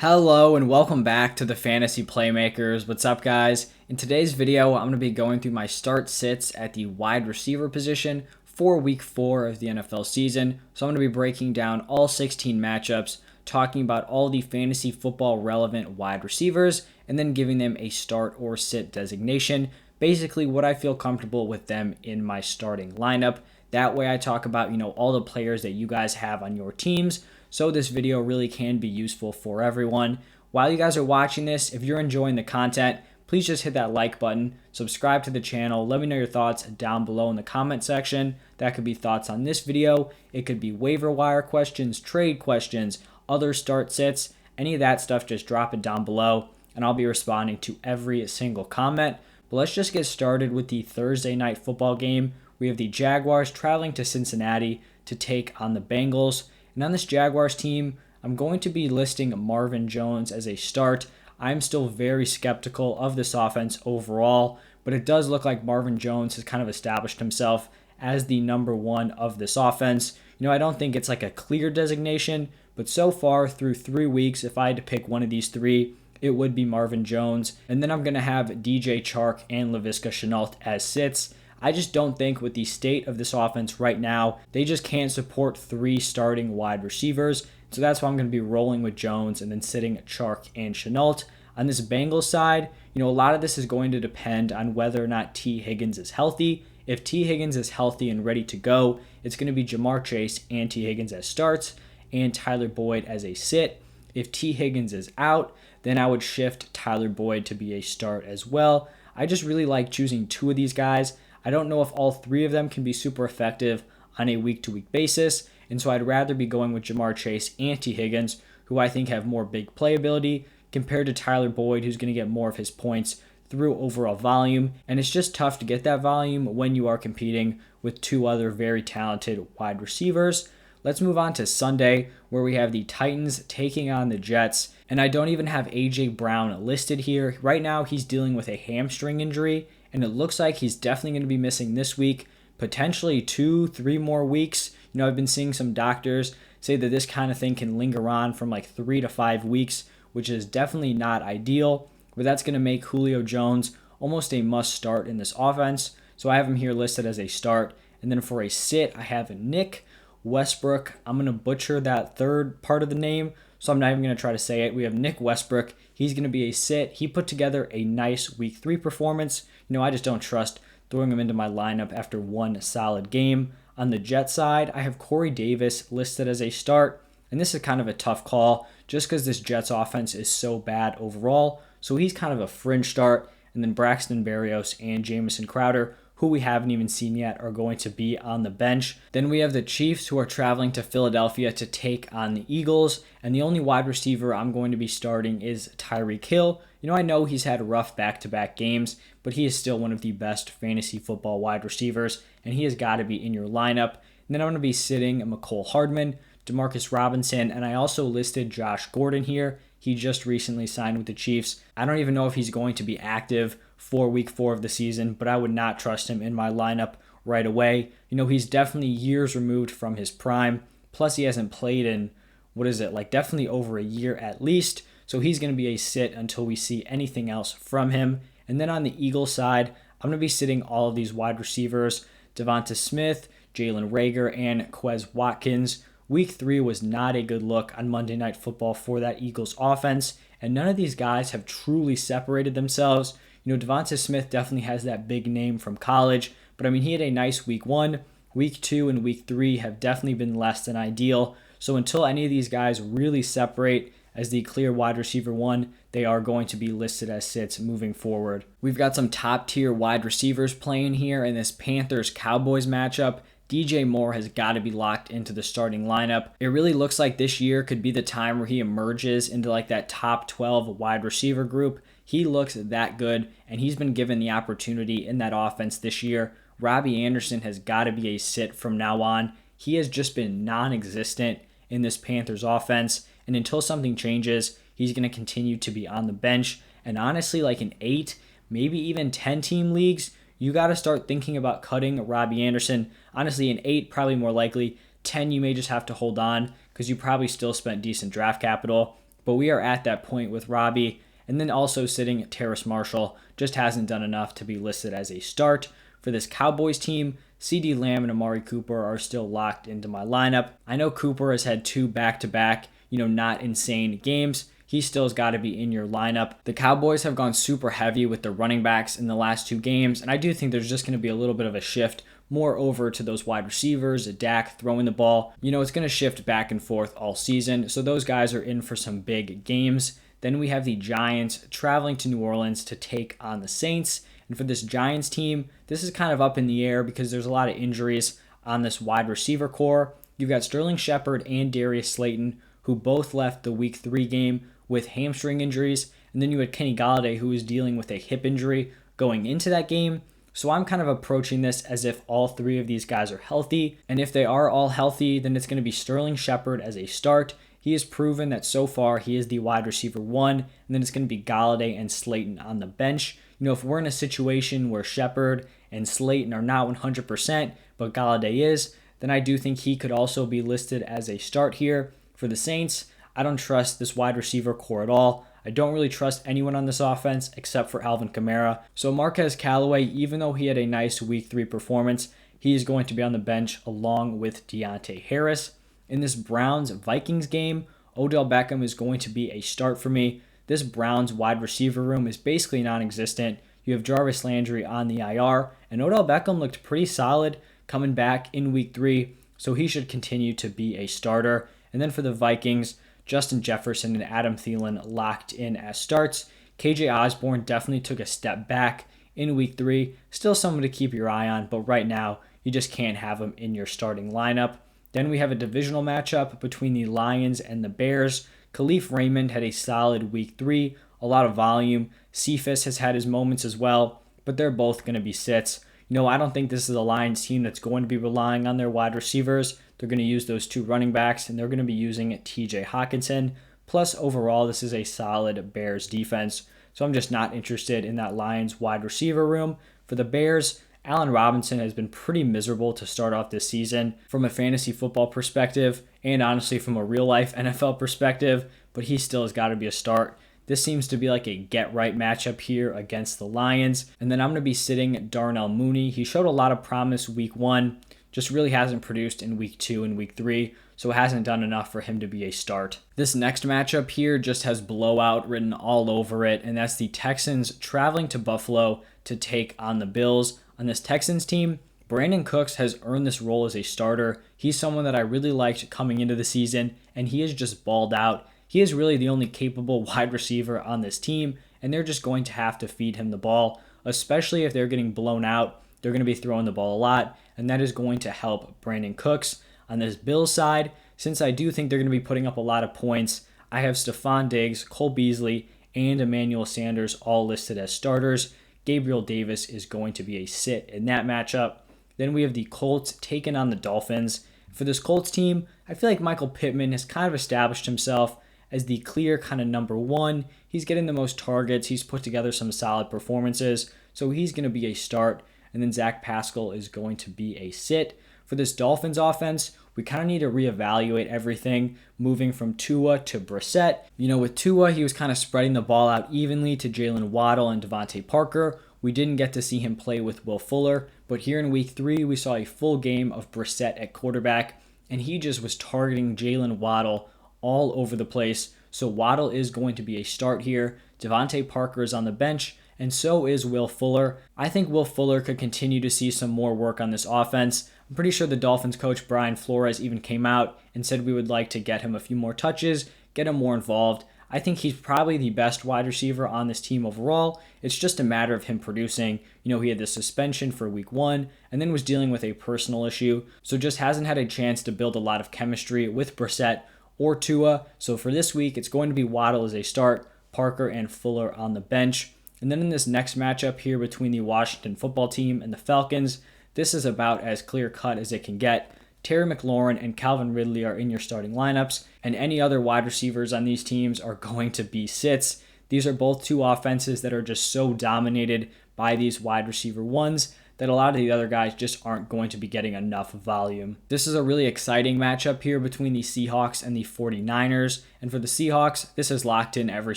Hello and welcome back to the Fantasy Playmakers. What's up, guys? In today's video, I'm going to be going through my start sits at the wide receiver position for week 4 of the NFL season. So I'm going to be breaking down all 16 matchups, talking about all the fantasy football relevant wide receivers, and then giving them a start or sit designation. Basically, what I feel comfortable with them in my starting lineup. That way I talk about, all the players that you guys have on your teams. So this video really can be useful for everyone. While you guys are watching this, if you're enjoying the content, please just hit that like button, subscribe to the channel, let me know your thoughts down below in the comment section. That could be thoughts on this video, it could be waiver wire questions, trade questions, other start sits, any of that stuff, just drop it down below and I'll be responding to every single comment. But let's just get started with the Thursday night football game. We have the Jaguars traveling to Cincinnati to take on the Bengals. And on this Jaguars team, I'm going to be listing Marvin Jones as a start. I'm still very skeptical of this offense overall, but it does look like Marvin Jones has kind of established himself as the number one of this offense. I don't think it's like a clear designation, but so far through 3 weeks, if I had to pick one of these three, it would be Marvin Jones. And then I'm going to have DJ Chark and Laviska Shenault as sits. I just don't think with the state of this offense right now, they just can't support 3 starting wide receivers. So that's why I'm going to be rolling with Jones and then sitting Chark and Shenault. On this Bengals side, a lot of this is going to depend on whether or not T. Higgins is healthy. If T. Higgins is healthy and ready to go, it's going to be Jamar Chase and T. Higgins as starts and Tyler Boyd as a sit. If T. Higgins is out, then I would shift Tyler Boyd to be a start as well. I just really like choosing 2 of these guys. I don't know if all 3 of them can be super effective on a week-to-week basis, and so I'd rather be going with Jamar Chase and T. Higgins, who I think have more big playability, compared to Tyler Boyd, who's going to get more of his points through overall volume, and it's just tough to get that volume when you are competing with 2 other very talented wide receivers. Let's move on to Sunday, where we have the Titans taking on the Jets, and I don't even have A.J. Brown listed here. Right now, he's dealing with a hamstring injury, and it looks like he's definitely going to be missing this week, potentially 2-3 more weeks. I've been seeing some doctors say that this kind of thing can linger on from like 3 to 5 weeks, which is definitely not ideal, but that's going to make Julio Jones almost a must start in this offense. So I have him here listed as a start. And then for a sit, I have Nick Westbrook. I'm going to butcher that third part of the name, so I'm not even going to try to say it. We have Nick Westbrook. He's going to be a sit. He put together a nice week 3 performance. I just don't trust throwing him into my lineup after one solid game. On the Jet side, I have Corey Davis listed as a start, and this is kind of a tough call just because this Jets offense is so bad overall. So he's kind of a fringe start, and then Braxton Berrios and Jamison Crowder, who we haven't even seen yet, are going to be on the bench. Then we have the Chiefs, who are traveling to Philadelphia to take on the Eagles, and the only wide receiver I'm going to be starting is Tyreek Hill. I know he's had rough back-to-back games, but he is still one of the best fantasy football wide receivers, and he has got to be in your lineup. And then I'm going to be sitting McCole Hardman, Demarcus Robinson, and I also listed Josh Gordon here. He just recently signed with the Chiefs. I don't even know if he's going to be active for week 4 of the season, but I would not trust him in my lineup right away. He's definitely years removed from his prime. Plus, he hasn't played in, definitely over a year at least. So he's going to be a sit until we see anything else from him. And then on the Eagles side, I'm going to be sitting all of these wide receivers, Devonta Smith, Jalen Reagor, and Quez Watkins. Week 3 was not a good look on Monday Night Football for that Eagles offense, and none of these guys have truly separated themselves. Devonta Smith definitely has that big name from college, but he had a nice week 1. Week 2 and week 3 have definitely been less than ideal. So until any of these guys really separate as the clear wide receiver 1, they are going to be listed as sits moving forward. We've got some top tier wide receivers playing here in this Panthers Cowboys matchup. DJ Moore has got to be locked into the starting lineup. It really looks like this year could be the time where he emerges into that top 12 wide receiver group. He looks that good, and he's been given the opportunity in that offense this year. Robbie Anderson has got to be a sit from now on. He has just been non-existent in this Panthers offense, and until something changes, he's going to continue to be on the bench. And honestly, in 8, maybe even 10 team leagues, you got to start thinking about cutting Robbie Anderson. Honestly, in 8, probably more likely. 10, you may just have to hold on because you probably still spent decent draft capital. but we are at that point with Robbie. And then also sitting Terrace Marshall just hasn't done enough to be listed as a start. For this Cowboys team, CD Lamb and Amari Cooper are still locked into my lineup. I know Cooper has had 2 back-to-back, not insane games. He still has got to be in your lineup. The Cowboys have gone super heavy with the running backs in the last 2 games, and I do think there's just going to be a little bit of a shift more over to those wide receivers, Dak throwing the ball. It's going to shift back and forth all season, so those guys are in for some big games. Then we have the Giants traveling to New Orleans to take on the Saints. And for this Giants team, this is kind of up in the air because there's a lot of injuries on this wide receiver core. You've got Sterling Shepard and Darius Slayton, who both left the Week 3 game with hamstring injuries. And then you had Kenny Golladay, who was dealing with a hip injury going into that game. So I'm kind of approaching this as if all 3 of these guys are healthy. And if they are all healthy, then it's going to be Sterling Shepard as a start. He has proven that so far he is the wide receiver 1, and then it's going to be Golladay and Slayton on the bench. If we're in a situation where Shepard and Slayton are not 100%, but Golladay is, then I do think he could also be listed as a start here. For the Saints, I don't trust this wide receiver core at all. I don't really trust anyone on this offense except for Alvin Kamara. So Marquez Callaway, even though he had a nice Week 3 performance, he is going to be on the bench along with Deontay Harris. In this Browns-Vikings game, Odell Beckham is going to be a start for me. This Browns wide receiver room is basically non-existent. You have Jarvis Landry on the IR, and Odell Beckham looked pretty solid coming back in Week 3, so he should continue to be a starter. And then for the Vikings, Justin Jefferson and Adam Thielen locked in as starts. KJ Osborne definitely took a step back in Week 3. Still someone to keep your eye on, but right now, you just can't have him in your starting lineup. Then we have a divisional matchup between the Lions and the Bears. Khalif Raymond had a solid Week 3, a lot of volume. Cephas has had his moments as well, but they're both going to be sits. I don't think this is a Lions team that's going to be relying on their wide receivers. They're going to use those 2 running backs, and they're going to be using TJ Hockenson. Plus, overall, this is a solid Bears defense, so I'm just not interested in that Lions wide receiver room. For the Bears, Allen Robinson has been pretty miserable to start off this season from a fantasy football perspective and honestly from a real-life NFL perspective, but he still has got to be a start. This seems to be like a get-right matchup here against the Lions. And then I'm going to be sitting Darnell Mooney. He showed a lot of promise Week 1, just really hasn't produced in Week 2 and Week 3, so it hasn't done enough for him to be a start. This next matchup here just has blowout written all over it, and that's the Texans traveling to Buffalo to take on the Bills. On this Texans team, Brandon Cooks has earned this role as a starter. He's someone that I really liked coming into the season, and he has just balled out. He is really the only capable wide receiver on this team, and they're just going to have to feed him the ball, especially if they're getting blown out. They're going to be throwing the ball a lot, and that is going to help Brandon Cooks. On this Bills side, since I do think they're going to be putting up a lot of points, I have Stephon Diggs, Cole Beasley, and Emmanuel Sanders all listed as starters. Gabriel Davis is going to be a sit in that matchup. Then we have the Colts taking on the Dolphins. For this Colts team, I feel like Michael Pittman has kind of established himself as the clear kind of number 1. He's getting the most targets. He's put together some solid performances, so he's going to be a start. And then Zach Pascal is going to be a sit. For this Dolphins offense, we kind of need to reevaluate everything, moving from Tua to Brissett. With Tua, he was kind of spreading the ball out evenly to Jalen Waddle and Devontae Parker. We didn't get to see him play with Will Fuller, but here in Week 3, we saw a full game of Brissett at quarterback, and he just was targeting Jalen Waddle all over the place. So Waddle is going to be a start here. Devontae Parker is on the bench, and so is Will Fuller. I think Will Fuller could continue to see some more work on this offense. I'm pretty sure the Dolphins coach Brian Flores even came out and said we would like to get him a few more touches, get him more involved. I think he's probably the best wide receiver on this team overall. It's just a matter of him producing. He had the suspension for Week 1 and then was dealing with a personal issue, so just hasn't had a chance to build a lot of chemistry with Brissett or Tua. So for this week, it's going to be Waddle as a start, Parker and Fuller on the bench. And then in this next matchup here between the Washington football team and the Falcons, this is about as clear-cut as it can get. Terry McLaurin and Calvin Ridley are in your starting lineups, and any other wide receivers on these teams are going to be sits. These are both 2 offenses that are just so dominated by these wide receiver 1s that a lot of the other guys just aren't going to be getting enough volume. This is a really exciting matchup here between the Seahawks and the 49ers. And for the Seahawks, this is locked in every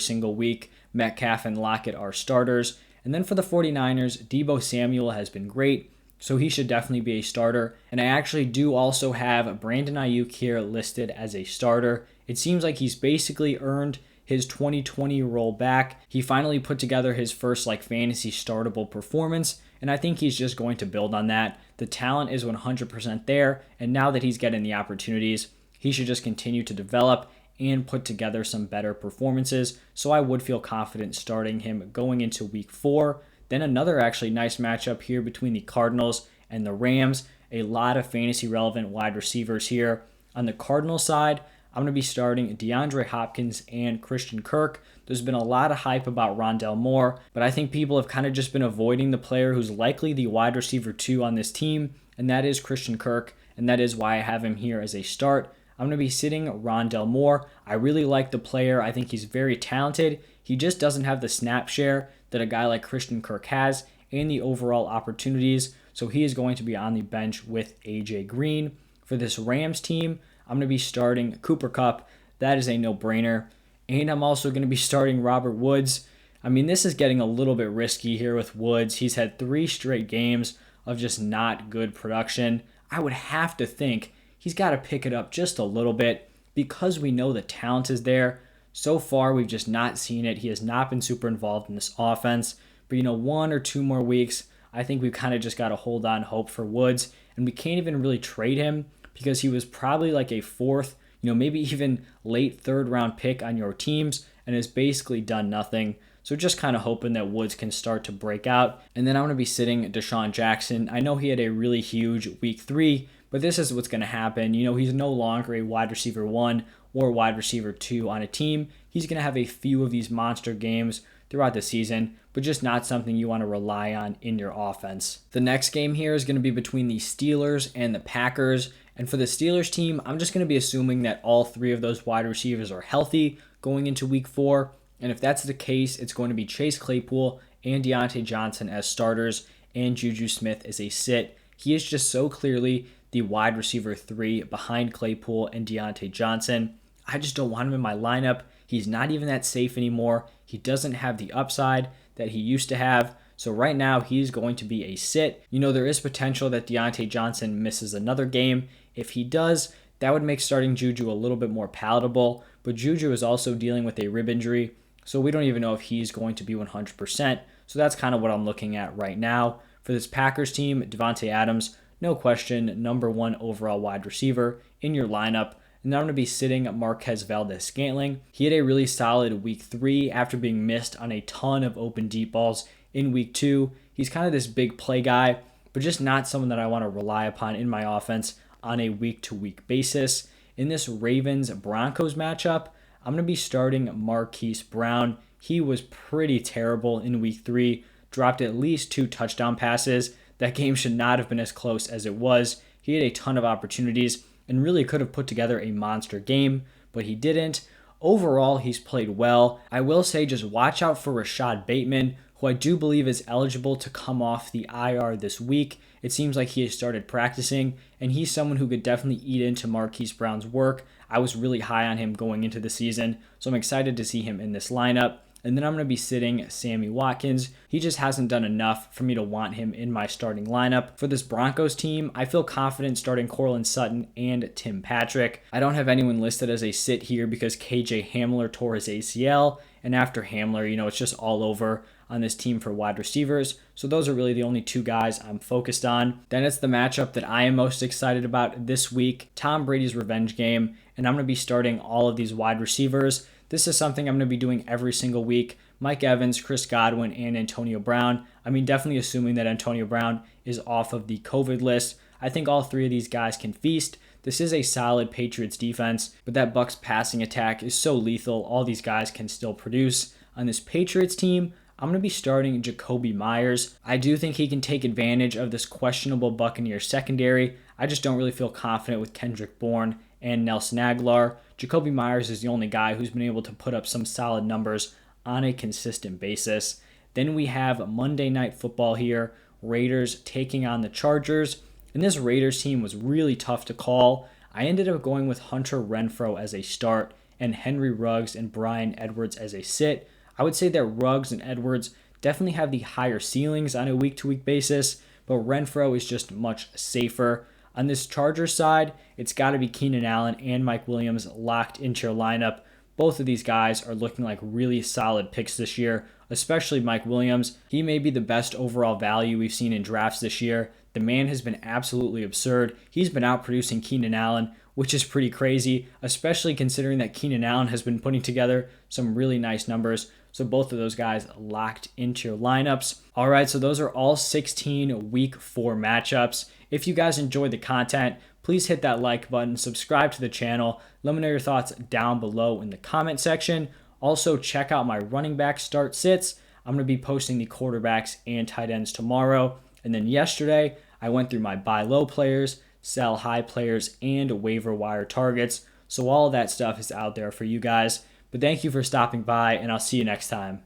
single week. Metcalf and Lockett are starters. And then for the 49ers, Deebo Samuel has been great, so he should definitely be a starter. And I actually do also have Brandon Ayuk here listed as a starter. It seems like he's basically earned his 2020 role back. He finally put together his first fantasy startable performance, and I think he's just going to build on that. The talent is 100% there, and now that he's getting the opportunities, he should just continue to develop and put together some better performances. So I would feel confident starting him going into week 4. Then another actually nice matchup here between the Cardinals and the Rams. A lot of fantasy relevant wide receivers here. On the Cardinals side, I'm going to be starting DeAndre Hopkins and Christian Kirk. There's been a lot of hype about Rondale Moore, but I think people have kind of just been avoiding the player who's likely the wide receiver 2 on this team, and that is Christian Kirk, and that is why I have him here as a start. I'm going to be sitting Rondale Moore. I really like the player. I think he's very talented. He just doesn't have the snap share that a guy like Christian Kirk has and the overall opportunities, so he is going to be on the bench with AJ Green. For this Rams team, I'm going to be starting Cooper Kupp. That is a no-brainer. And I'm also going to be starting Robert Woods. I mean, this is getting a little bit risky here with Woods. He's had 3 straight games of just not good production. I would have to think he's got to pick it up just a little bit because we know the talent is there. So far, we've just not seen it. He has not been super involved in this offense. But, 1 or 2 more weeks, I think we've kind of just got to hold on hope for Woods. And we can't even really trade him because he was probably like a 4th, maybe even late 3rd round pick on your teams and has basically done nothing. So just kind of hoping that Woods can start to break out. And then I'm going to be sitting Deshaun Jackson. I know he had a really huge week 3, but this is what's going to happen. He's no longer a wide receiver 1 or wide receiver 2 on a team. He's going to have a few of these monster games throughout the season, but just not something you want to rely on in your offense. The next game here is going to be between the Steelers and the Packers. And for the Steelers team, I'm just going to be assuming that all 3 of those wide receivers are healthy going into week 4. And if that's the case, it's going to be Chase Claypool and Deontay Johnson as starters and Juju Smith as a sit. He is just so clearly the wide receiver 3 behind Claypool and Deontay Johnson. I just don't want him in my lineup. He's not even that safe anymore. He doesn't have the upside that he used to have. So right now, he's going to be a sit. There is potential that Deontay Johnson misses another game. If he does, that would make starting Juju a little bit more palatable. But Juju is also dealing with a rib injury, so we don't even know if he's going to be 100%. So that's kind of what I'm looking at right now. For this Packers team, Devontae Adams, no question, number 1 overall wide receiver in your lineup. And I'm going to be sitting Marquez Valdes-Scantling. He had a really solid week 3 after being missed on a ton of open deep balls in week 2. He's kind of this big play guy, but just not someone that I want to rely upon in my offense on a week-to-week basis. In this Ravens-Broncos matchup, I'm going to be starting Marquise Brown. He was pretty terrible in week 3, dropped at least 2 touchdown passes. That game should not have been as close as it was. He had a ton of opportunities and really could have put together a monster game, but he didn't. Overall, he's played well. I will say just watch out for Rashad Bateman, who I do believe is eligible to come off the IR this week. It seems like he has started practicing, and he's someone who could definitely eat into Marquise Brown's work. I was really high on him going into the season, so I'm excited to see him in this lineup. And then I'm going to be sitting Sammy Watkins. He just hasn't done enough for me to want him in my starting lineup. For this Broncos team, I feel confident starting Courtland Sutton and Tim Patrick. I don't have anyone listed as a sit here because KJ Hamler tore his ACL. And after Hamler, it's just all over on this team for wide receivers. So those are really the only 2 guys I'm focused on. Then it's the matchup that I am most excited about this week, Tom Brady's revenge game. And I'm going to be starting all of these wide receivers. This is something I'm going to be doing every single week. Mike Evans, Chris Godwin, and Antonio Brown. Definitely assuming that Antonio Brown is off of the COVID list. I think all 3 of these guys can feast. This is a solid Patriots defense, but that Bucs passing attack is so lethal. All these guys can still produce. On this Patriots team, I'm going to be starting Jacoby Myers. I do think he can take advantage of this questionable Buccaneers secondary. I just don't really feel confident with Kendrick Bourne and Nelson Aguilar. Jacoby Myers is the only guy who's been able to put up some solid numbers on a consistent basis. Then we have Monday Night Football here. Raiders taking on the Chargers. And this Raiders team was really tough to call. I ended up going with Hunter Renfrow as a start and Henry Ruggs and Bryan Edwards as a sit. I would say that Ruggs and Edwards definitely have the higher ceilings on a week-to-week basis, but Renfrow is just much safer. On this Chargers side, it's got to be Keenan Allen and Mike Williams locked into your lineup. Both of these guys are looking like really solid picks this year, especially Mike Williams. He may be the best overall value we've seen in drafts this year. The man has been absolutely absurd. He's been outproducing Keenan Allen, which is pretty crazy, especially considering that Keenan Allen has been putting together some really nice numbers. So both of those guys locked into your lineups. All right, so those are all 16 week 4 matchups. If you guys enjoyed the content, please hit that like button, subscribe to the channel. Let me know your thoughts down below in the comment section. Also, check out my running back start sits. I'm going to be posting the quarterbacks and tight ends tomorrow. And then yesterday, I went through my buy low players, sell high players, and waiver wire targets. So all of that stuff is out there for you guys. But thank you for stopping by, and I'll see you next time.